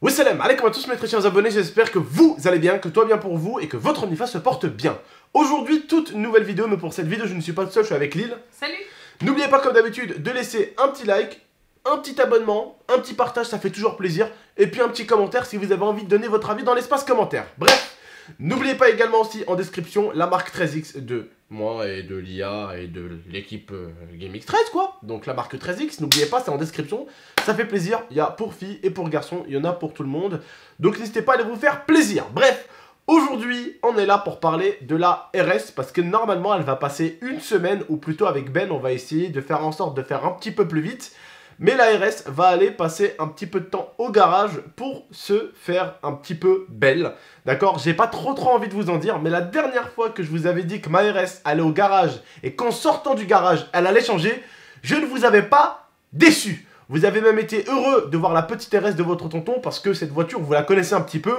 Oui salam, alaikum à tous mes très chers abonnés, j'espère que vous allez bien, que tout va bien pour vous et que votre Omnifa se porte bien. Aujourd'hui, toute nouvelle vidéo, mais pour cette vidéo je ne suis pas tout seul, je suis avec Lille. Salut. N'oubliez pas comme d'habitude de laisser un petit like, un petit abonnement, un petit partage, ça fait toujours plaisir. Et puis un petit commentaire si vous avez envie de donner votre avis dans l'espace commentaire. Bref, n'oubliez pas également aussi en description la marque 13X de moi et de l'IA et de l'équipe GameX13 quoi. Donc la marque 13X, n'oubliez pas, c'est en description. Ça fait plaisir, il y a pour filles et pour garçons, il y en a pour tout le monde. Donc n'hésitez pas à aller vous faire plaisir. Bref, aujourd'hui, on est là pour parler de la RS parce que normalement, elle va passer une semaine ou plutôt avec Ben, on va essayer de faire en sorte de faire un petit peu plus vite. Mais la RS va aller passer un petit peu de temps au garage pour se faire un petit peu belle. D'accord? J'ai pas trop envie de vous en dire, mais la dernière fois que je vous avais dit que ma RS allait au garage et qu'en sortant du garage, elle allait changer, je ne vous avais pas déçu. Vous avez même été heureux de voir la petite RS de votre tonton parce que cette voiture, vous la connaissez un petit peu.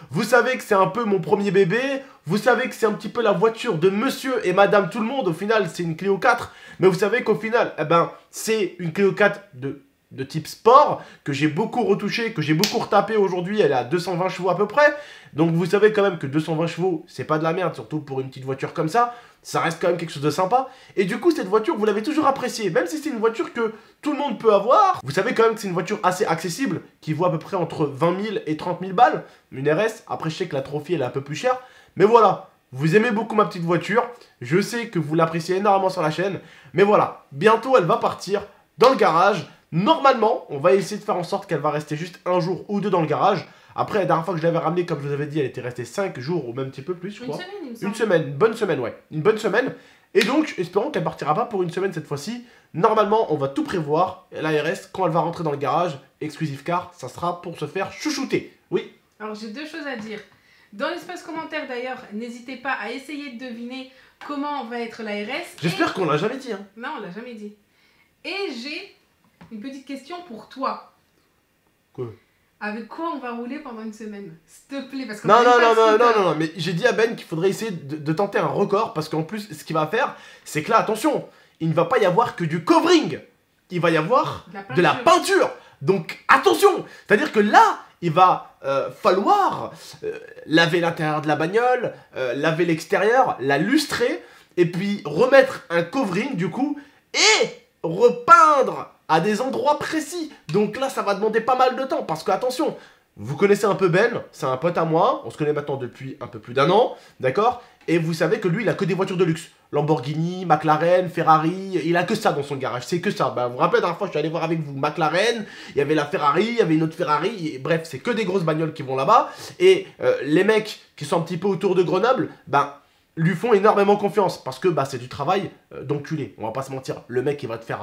Vous savez que c'est un peu mon premier bébé. Vous savez que c'est un petit peu la voiture de monsieur et madame tout le monde. Au final, c'est une Clio 4. Mais vous savez qu'au final, eh ben, c'est une Clio 4 de type sport que j'ai beaucoup retouché, que j'ai beaucoup retapé aujourd'hui. Elle est à 220 chevaux à peu près. Donc vous savez quand même que 220 chevaux, c'est pas de la merde, surtout pour une petite voiture comme ça. Ça reste quand même quelque chose de sympa. Et du coup, cette voiture, vous l'avez toujours appréciée. Même si c'est une voiture que tout le monde peut avoir. Vous savez quand même que c'est une voiture assez accessible, qui vaut à peu près entre 20 000 et 30 000 balles. Une RS. Après, je sais que la Trophy, elle est un peu plus chère. Mais voilà, vous aimez beaucoup ma petite voiture. Je sais que vous l'appréciez énormément sur la chaîne. Mais voilà, bientôt, elle va partir dans le garage. Normalement, on va essayer de faire en sorte qu'elle va rester juste un jour ou deux dans le garage. Après, la dernière fois que je l'avais ramenée, comme je vous avais dit, elle était restée 5 jours ou même un petit peu plus, je crois. Une semaine, il me semble. Une semaine, une bonne semaine, ouais. Une bonne semaine. Et donc, espérons qu'elle partira pas pour une semaine cette fois-ci. Normalement, on va tout prévoir. La RS, quand elle va rentrer dans le garage, exclusive car, ça sera pour se faire chouchouter. Oui. Alors j'ai deux choses à dire. Dans l'espace commentaire d'ailleurs, n'hésitez pas à essayer de deviner comment va être la RS. J'espère qu'on l'a jamais dit, hein. Non, on l'a jamais dit. Et j'ai une petite question pour toi. Quoi? Avec quoi on va rouler pendant une semaine? S'il te plaît, parce que non, mais j'ai dit à Ben qu'il faudrait essayer de tenter un record, parce qu'en plus, ce qu'il va faire, c'est que là, attention, il ne va pas y avoir que du covering, il va y avoir de la peinture. Donc, attention, c'est-à-dire que là, il va falloir laver l'intérieur de la bagnole, laver l'extérieur, la lustrer, et puis remettre un covering, du coup, et repeindre à des endroits précis. Donc là, ça va demander pas mal de temps. Parce que, attention, vous connaissez un peu Ben, c'est un pote à moi. On se connaît maintenant depuis un peu plus d'un an, d'accord? Et vous savez que lui, il a que des voitures de luxe. Lamborghini, McLaren, Ferrari, il a que ça dans son garage, c'est que ça. Bah, vous vous rappelez, la dernière fois, je suis allé voir avec vous McLaren, il y avait la Ferrari, il y avait une autre Ferrari, et bref, c'est que des grosses bagnoles qui vont là-bas. Et les mecs qui sont un petit peu autour de Grenoble, ben, lui font énormément confiance parce que bah, c'est du travail d'enculé, on va pas se mentir. Le mec il va te faire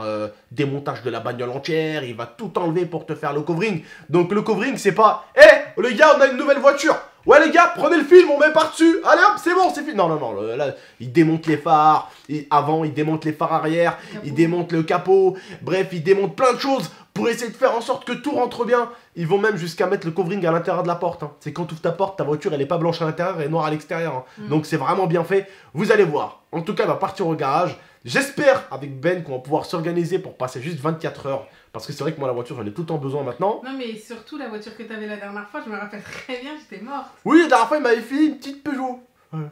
démontage de la bagnole entière, il va tout enlever pour te faire le covering. Donc le covering c'est pas hé les gars on a une nouvelle voiture, ouais les gars prenez le film on met par dessus, allez hop c'est bon c'est fini. Non là il démonte les phares, avant il démonte les phares arrière, il démonte le capot, bref il démonte plein de choses pour essayer de faire en sorte que tout rentre bien. Ils vont même jusqu'à mettre le covering à l'intérieur de la porte. Hein. C'est quand tu ouvres ta porte, ta voiture elle est pas blanche à l'intérieur, elle est noire à l'extérieur. Hein. Donc c'est vraiment bien fait. Vous allez voir. En tout cas, elle va partir au garage. J'espère avec Ben qu'on va pouvoir s'organiser pour passer juste 24 heures. Parce que c'est vrai que moi la voiture j'en ai tout le temps besoin maintenant. Non mais surtout la voiture que t'avais la dernière fois, je me rappelle très bien, j'étais morte. Oui, la dernière fois il m'avait fait une petite Peugeot. Oui,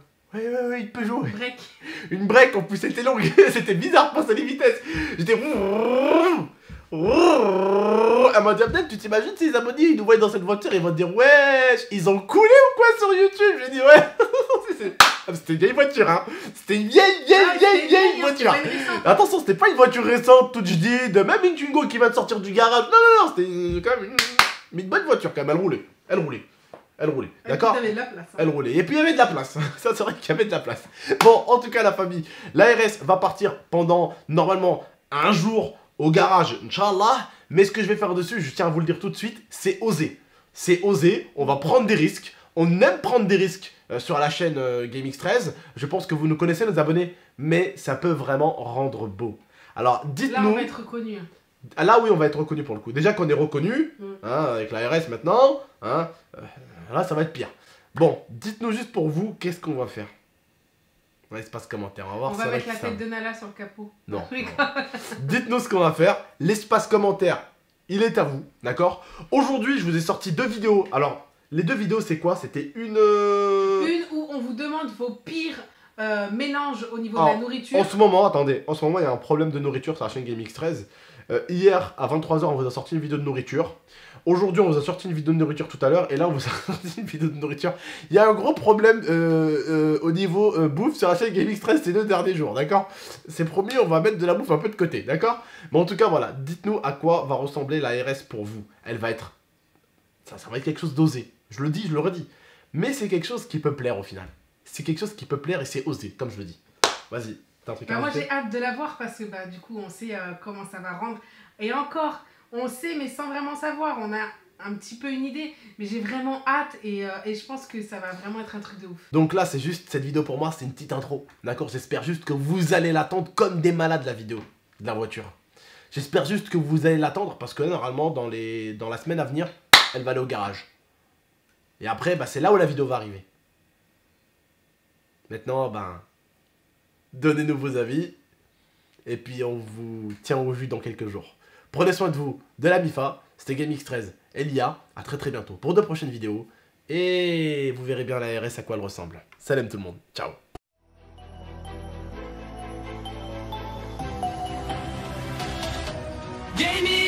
une Peugeot. Break. Une break en plus, c'était longue. C'était bizarre de passer les vitesses. J'étais... Elle m'a dit, peut-être tu t'imagines si les abonnés ils nous voient dans cette voiture, ils vont te dire wesh, ils ont coulé ou quoi sur YouTube? J'ai dit ouais. C'était une vieille voiture hein. C'était une vieille voiture. Attention, c'était pas une voiture récente toute dit de même une Twingo qui va te sortir du garage. Non, c'était quand même une bonne voiture quand même, elle roulait. D'accord? Elle roulait. Et puis il y avait de la place. Ça c'est vrai qu'il y avait de la place. Bon, en tout cas la famille, la RS va partir pendant normalement un jour au garage, Inch'Allah. Mais ce que je vais faire dessus, je tiens à vous le dire tout de suite, c'est oser. C'est oser, on va prendre des risques. On aime prendre des risques sur la chaîne GameX13. Je pense que vous nous connaissez, nos abonnés. Mais ça peut vraiment rendre beau. Alors, dites-nous... Là, on va être reconnu. Là, oui, on va être reconnu pour le coup. Déjà qu'on est reconnu, hein, avec la RS maintenant, hein, là, ça va être pire. Bon, dites-nous juste pour vous, qu'est-ce qu'on va faire? Ouais, espace commentaire, on va voir. On va mettre la tête de Nala sur le capot. Non. Dites-nous ce qu'on va faire. L'espace commentaire, il est à vous, d'accord? Aujourd'hui, je vous ai sorti 2 vidéos. Alors, les 2 vidéos, c'est quoi? C'était une où on vous demande vos pires mélanges au niveau de la nourriture. En ce moment, attendez, en ce moment, il y a un problème de nourriture sur la chaîne GameX13. Hier, à 23 h, on vous a sorti une vidéo de nourriture. Aujourd'hui, on vous a sorti une vidéo de nourriture tout à l'heure. Et là, on vous a sorti une vidéo de nourriture. Il y a un gros problème au niveau bouffe sur la chaîne GameX13 ces 2 derniers jours, d'accord? C'est promis, on va mettre de la bouffe un peu de côté, d'accord? Mais en tout cas, voilà, dites-nous à quoi va ressembler la RS pour vous. Elle va être... Ça va être quelque chose d'osé. Je le dis, je le redis. Mais c'est quelque chose qui peut plaire au final. C'est quelque chose qui peut plaire et c'est osé, comme je le dis. Vas-y, t'as un truc à Moi rajouter? j'ai hâte de la voir parce que du coup on sait comment ça va rendre. Et encore, on sait mais sans vraiment savoir. On a un petit peu une idée, mais j'ai vraiment hâte et je pense que ça va vraiment être un truc de ouf. Donc là, c'est juste, cette vidéo pour moi, c'est une petite intro. D'accord? J'espère juste que vous allez l'attendre comme des malades, la vidéo de la voiture. J'espère juste que vous allez l'attendre parce que normalement, dans la semaine à venir, elle va aller au garage. Et après, c'est là où la vidéo va arriver. Maintenant, donnez-nous vos avis. Et puis, on vous tient au jus dans quelques jours. Prenez soin de vous, de la MIFA. C'était GameX13 et l'IA. À très très bientôt pour de prochaines vidéos. Et vous verrez bien la RS à quoi elle ressemble. Salam tout le monde. Ciao. Gaming